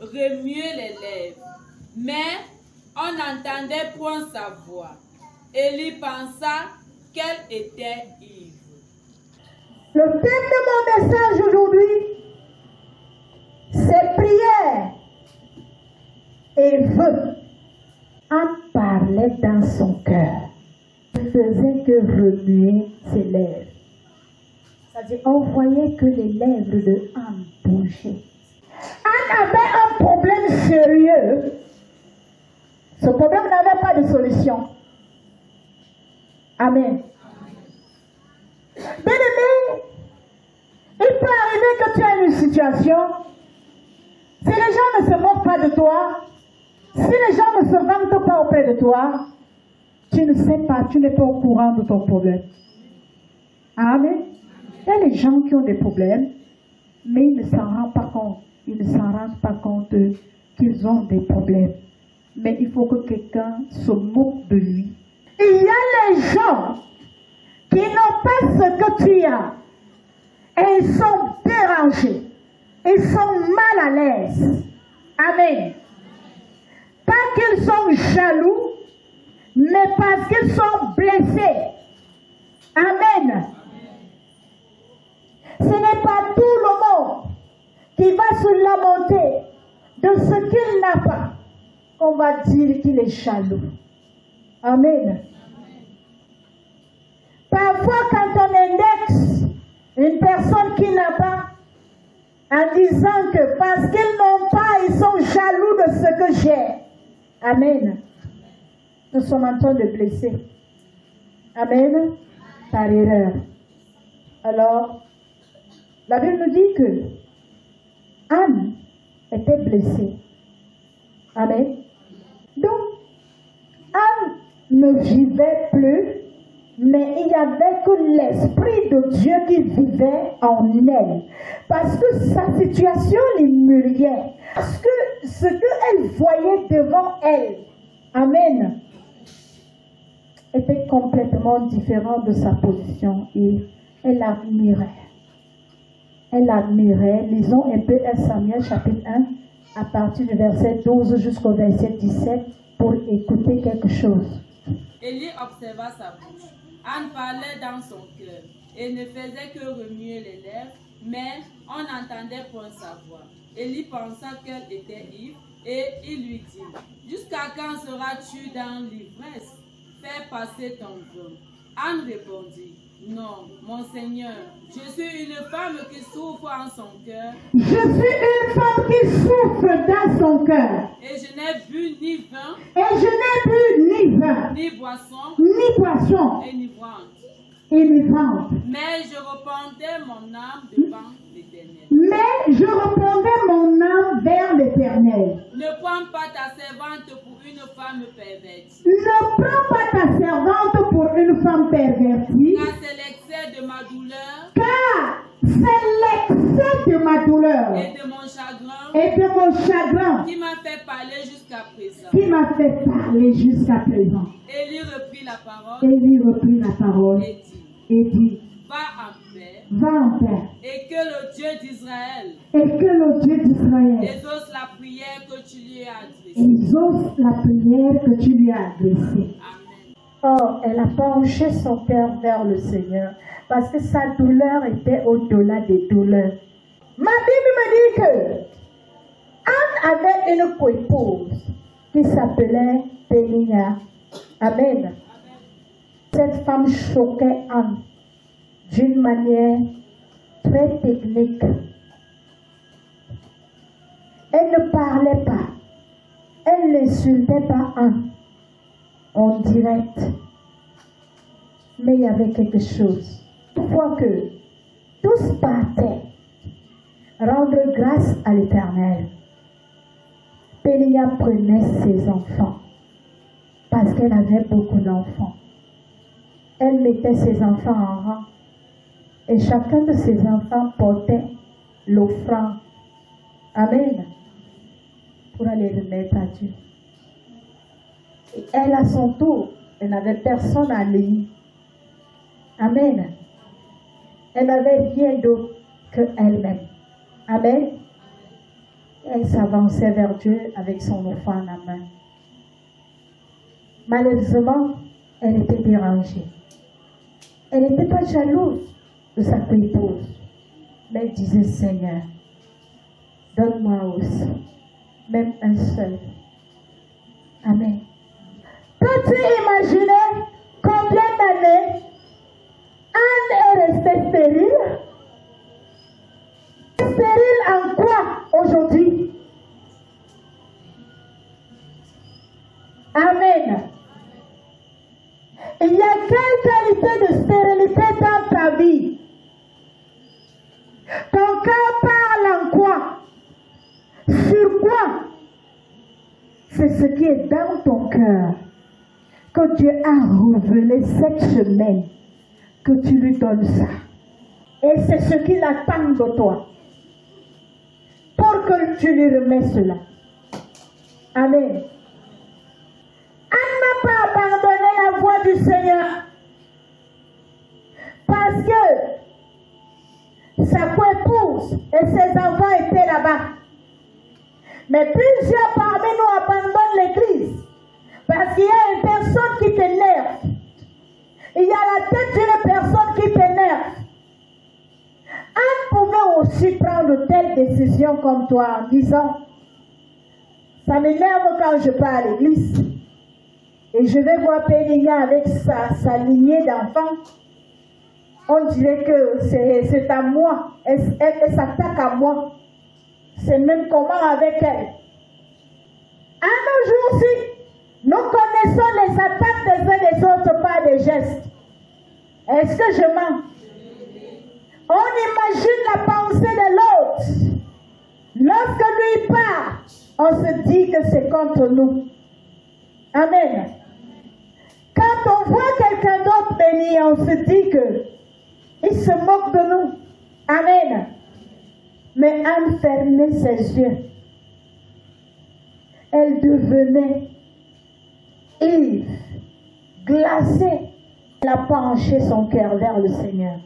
remuer les lèvres, mais on n'entendait point sa voix. Élie pensa qu'elle était ivre. Le thème de mon message aujourd'hui, c'est prière et vœux. Anne parlait dans son cœur. Ne faisait que remuer ses lèvres. C'est-à-dire, on voyait que les lèvres de Anne bougeaient. Anne avait un problème sérieux. Ce problème n'avait pas de solution. Amen. Bien-aimé, il peut arriver que tu aies une situation. Si les gens ne se moquent pas de toi, si les gens ne se vantent pas auprès de toi, tu ne sais pas, tu n'es pas au courant de ton problème. Amen. Il y a des gens qui ont des problèmes, mais ils ne s'en rendent pas compte. Ils ne s'en rendent pas compte qu'ils ont des problèmes. Mais il faut que quelqu'un se moque de lui. Il y a les gens qui n'ont pas ce que tu as. Et ils sont dérangés. Ils sont mal à l'aise. Amen. Pas qu'ils sont jaloux, mais parce qu'ils sont blessés. Amen. Ce n'est pas tout le monde qui va se lamenter de ce qu'il n'a pas qu'on va dire qu'il est jaloux. Amen. Parfois, quand on indexe une personne qui n'a pas, en disant que parce qu'ils n'ont pas, ils sont jaloux de ce que j'ai. Amen. Nous sommes en train de blesser. Amen. Par erreur. Alors, la Bible nous dit que Anne était blessée. Amen. Donc, Anne ne vivait plus, mais il n'y avait que l'Esprit de Dieu qui vivait en elle. Parce que sa situation l'humiliait. Parce que ce qu'elle voyait devant elle, amen, était complètement différent de sa position. Et elle admirait. Elle admirait. Lisons un peu 1 Samuel chapitre 1, à partir du verset 12 jusqu'au verset 17, pour écouter quelque chose. Élie observa sa bouche. Anne parlait dans son cœur et ne faisait que remuer les lèvres, mais on n'entendait point sa voix. Élie pensa qu'elle était ivre et il lui dit: jusqu'à quand seras-tu dans l'ivresse? Fais passer ton vin. Anne répondit: non, mon Seigneur, je suis une femme qui souffre en son cœur. Je suis une femme qui souffre dans son cœur. Et je n'ai bu ni vin. Et je n'ai bu ni vin. Ni boisson. Ni boisson. Enivrante. Enivrante. Mais je rependais mon âme devant l'Éternel. Mais je rependais mon âme vers l'Éternel. Ne prends pas ta servante pour une femme pervertie. Ne prends pas ta servante pour une femme pervertie. Car c'est l'excès de ma douleur. Car c'est l'excès de ma douleur. Et de mon chagrin. Et de mon chagrin. Qui m'a fait parler jusqu'à présent. Qui m'a fait parler jusqu'à présent. Élie reprit la parole. Élie reprit la parole. Et dit: va en paix. Va en paix. Et que le Dieu d'Israël. Et que le Dieu d'Israël. Exauce la prière que tu lui as adressée. Exauce la prière que tu lui as adressée. Amen. Oh, elle a penché son cœur vers le Seigneur parce que sa douleur était au-delà des douleurs. Ma Bible me dit que Anne avait une coépouse qui s'appelait Péninia. Amen. Cette femme choquait Anne d'une manière très technique. Elle ne parlait pas. Elle n'insultait pas Anne en direct. Mais il y avait quelque chose. Une fois que tous partaient rendre grâce à l'Éternel, Péninia prenait ses enfants parce qu'elle avait beaucoup d'enfants. Elle mettait ses enfants en rang et chacun de ses enfants portait l'offrande. Amen. Pour aller remettre à Dieu. Et elle, à son tour, elle n'avait personne à lui. Amen. Elle n'avait rien d'autre qu'elle-même. Amen. Elle s'avançait vers Dieu avec son enfant en la main. Malheureusement, elle était dérangée. Elle n'était pas jalouse de sa épouse, mais elle disait, Seigneur, donne-moi aussi, même un seul. Amen. Peux-tu imaginer combien d'années Anne est restée stérile? Stérile en quoi aujourd'hui? Amen. Il y a quelle qualité de stérilité dans ta vie? Ton cœur parle en quoi? Sur quoi? C'est ce qui est dans ton cœur que Dieu a révélé cette semaine, que tu lui donnes ça. Et c'est ce qu'il attend de toi, pour que tu lui remets cela. Amen. Anne n'a pas abandonné la voie du Seigneur, parce que sa co-épouse et ses enfants étaient là-bas. Mais plusieurs parmi nous abandonnent l'église parce qu'il y a une personne qui t'énerve. Il y a la tête d'une personne qui t'énerve. Anne pouvait aussi prendre telle décision comme toi en disant, ça m'énerve quand je pars à l'église et je vais voir Péniga avec sa lignée d'enfants. On dirait que c'est à moi, elle s'attaque à moi. C'est même comment avec elle. À nos jours-ci, nous connaissons les attaques des uns des autres par des gestes. Est-ce que je mens? On imagine la pensée de l'autre. Lorsque lui part, on se dit que c'est contre nous. Amen. Quand on voit quelqu'un d'autre béni, on se dit que il se moque de nous. Amen. Mais Anne fermait ses yeux. Elle devenait ivre, glacée. Elle a penché son cœur vers le Seigneur.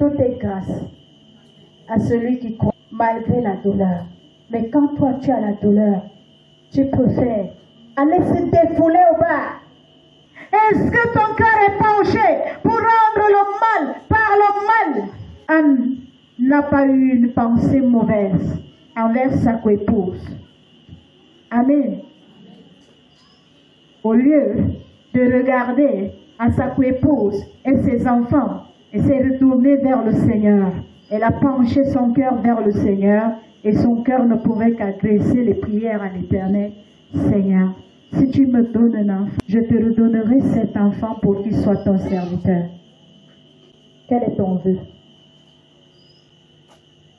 Tout est grâce à celui qui croit malgré la douleur. Mais quand toi tu as la douleur, tu préfères aller se défouler au bas. Est-ce que ton cœur est penché pour rendre le mal par le mal? Anne n'a pas eu une pensée mauvaise envers sa co-épouse. Amen. Au lieu de regarder à sa co-épouse et ses enfants, elle s'est retournée vers le Seigneur. Elle a penché son cœur vers le Seigneur et son cœur ne pouvait qu'agresser les prières à l'Éternel. Seigneur, si tu me donnes un enfant, je te redonnerai cet enfant pour qu'il soit ton serviteur. Quel est ton vœu?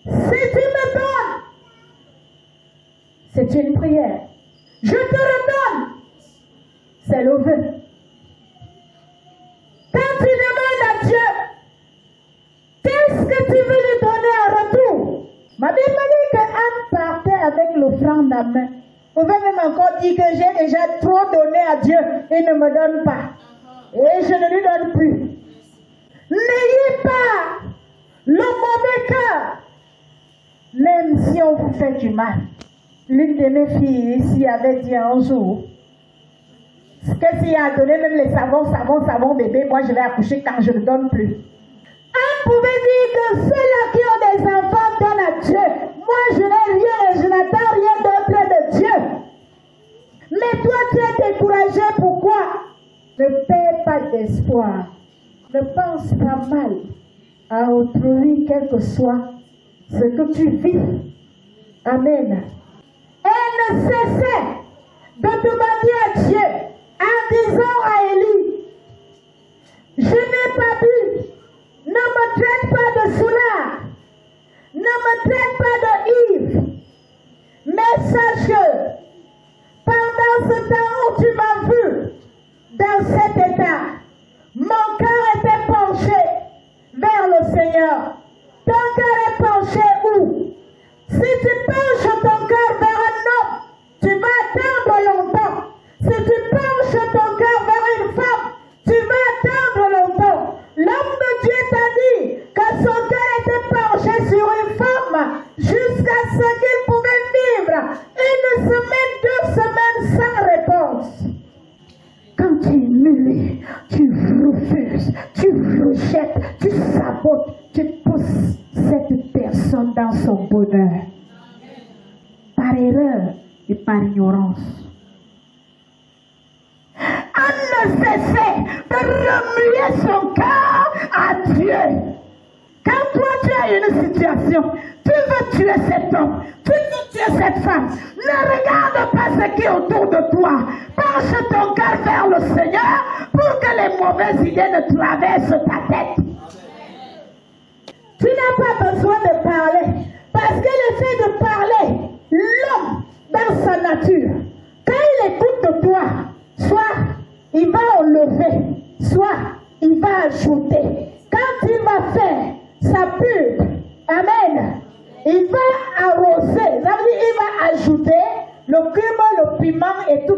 Si tu me donnes, c'est une prière. Je te redonne, c'est le vœu. Quand tu demandes à Dieu, qu'est-ce que tu veux lui donner en retour? Ma Bible dit que Anne partait avec l'offrande à main. Vous pouvez même encore dire que j'ai déjà trop donné à Dieu, il ne me donne pas. Et je ne lui donne plus. N'ayez pas le mauvais cœur, même si on vous fait du mal. L'une de mes filles ici avait dit un jour, que s'il a donné même les savons bébé, moi je vais accoucher quand je ne donne plus. Anne pouvait dire que ceux-là qui ont des enfants donnent à Dieu. Moi je n'ai rien et je n'attends rien d'autre de Dieu. Mais toi tu es découragé, pourquoi? Ne perds pas d'espoir. Ne pense pas mal à autrui, quel que soit ce que tu vis. Amen. Elle ne cessait de demander à Dieu en disant à Élie, je n'ai pas bu, ne me traite pas de soulard, ne me traite pas de ivre, mais sache que pendant ce temps où tu m'as vu dans cet état, mon cœur était penché vers le Seigneur. Ton cœur est penché où? Si tu penches ton cœur vers un homme, tu vas attendre longtemps. Si tu penches ton cœur vers une femme, tu vas attendre longtemps. L'homme de Dieu t'a dit que erreur et par ignorance. À ne cesser de remuer son cœur à Dieu. Quand toi tu as une situation, tu veux tuer cet homme, tu veux tuer cette femme, ne regarde pas ce qui est autour de toi. Penche ton cœur vers le Seigneur pour que les mauvaises idées ne traversent ta tête. Tu n'as pas besoin de parler, parce que le fait de parler, l'homme dans sa nature, quand il écoute de toi, soit il va enlever, soit il va ajouter. Quand il va faire sa pub, amen, il va arroser, ça veut dire il va ajouter le cumin, le piment et tout.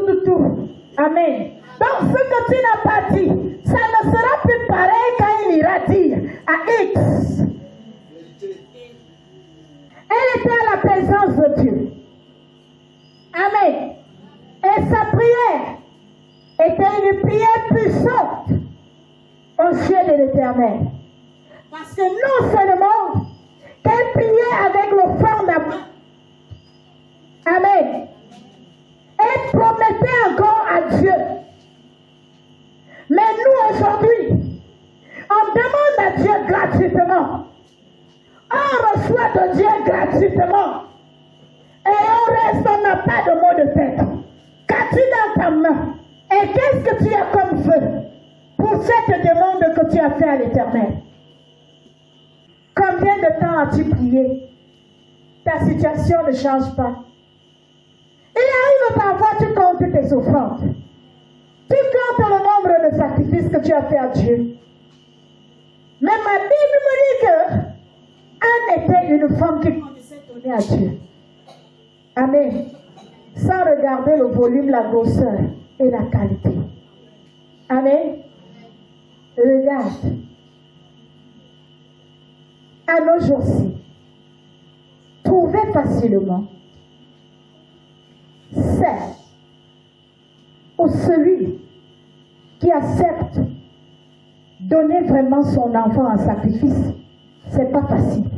Amen. Donc ce que tu n'as pas dit, ça ne sera plus pareil quand il ira dire à X. Elle était à la présence de Dieu. Amen. Et sa prière était une prière puissante aux yeux de l'Éternel. Parce que non seulement qu'elle priait avec le fort d'amour, amen, elle promettait encore à Dieu. Mais nous aujourd'hui, on demande à Dieu gratuitement. On reçoit de Dieu gratuitement. Et on reste, on n'a pas de mot de tête. Qu'as-tu dans ta main? Et qu'est-ce que tu as comme feu pour cette demande que tu as fait à l'Éternel? Combien de temps as-tu prié? Ta situation ne change pas. Il arrive parfois, tu comptes tes offrandes. Tu comptes le nombre de sacrifices que tu as fait à Dieu. Mais ma Bible me dit que Anne était une femme qui connaissait donner à Dieu. Amen. Sans regarder le volume, la grosseur et la qualité. Amen. Regarde. À nos jours-ci, trouver facilement celle ou celui qui accepte donner vraiment son enfant en sacrifice, c'est pas facile.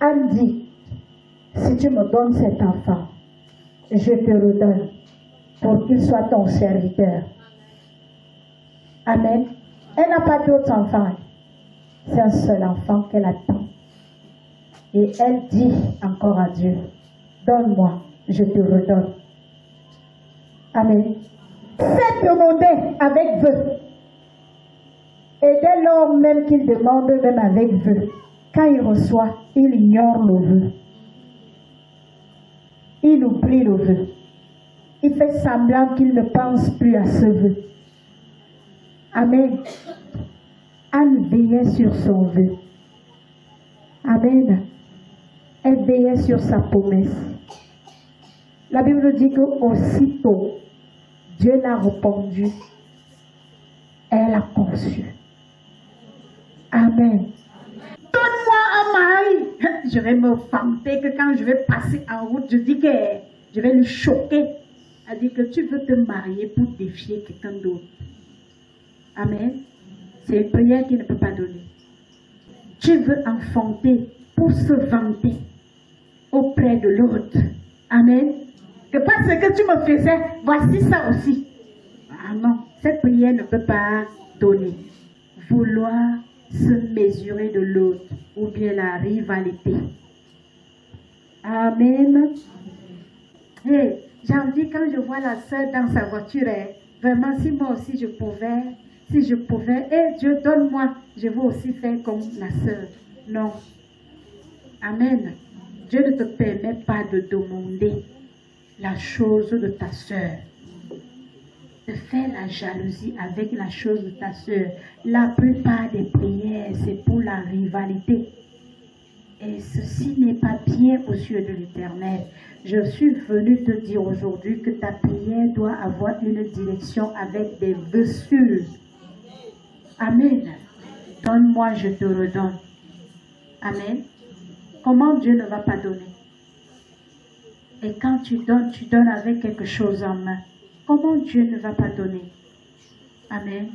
Anne dit, si tu me donnes cet enfant, je te redonne pour qu'il soit ton serviteur. Amen. Elle n'a pas d'autres enfants. C'est un seul enfant qu'elle attend. Et elle dit encore à Dieu, donne-moi, je te redonne. Amen. C'est demander avec vœu. Et dès lors même qu'il demande, même avec vœu, quand il reçoit, il ignore le vœu. Il oublie le vœu. Il fait semblant qu'il ne pense plus à ce vœu. Amen. Anne veillait sur son vœu. Amen. Elle veillait sur sa promesse. La Bible dit qu'aussitôt, Dieu l'a répondu. Elle a conçu. Amen. Donne-moi un mari. Je vais me vanter que quand je vais passer en route, je dis que je vais le choquer. Elle dit que tu veux te marier pour défier quelqu'un d'autre. Amen. C'est une prière qu'il ne peut pas donner. Tu veux enfanter pour se vanter auprès de l'autre. Amen. Que parce que tu me faisais, voici ça aussi. Ah non, cette prière ne peut pas donner. Vouloir se mesurer de l'autre ou bien la rivalité. Amen. Et j'en dis quand je vois la sœur dans sa voiture, vraiment si moi aussi je pouvais, Dieu donne-moi, je veux aussi faire comme la sœur. Non. Amen. Dieu ne te permet pas de demander la chose de ta sœur. De faire la jalousie avec la chose de ta sœur. La plupart des prières, c'est pour la rivalité. Et ceci n'est pas bien aux yeux de l'Éternel. Je suis venu te dire aujourd'hui que ta prière doit avoir une direction avec des vœux sûrs. Amen. Donne-moi, je te redonne. Amen. Comment Dieu ne va pas donner? Et quand tu donnes avec quelque chose en main. Comment Dieu ne va pas donner? Amen.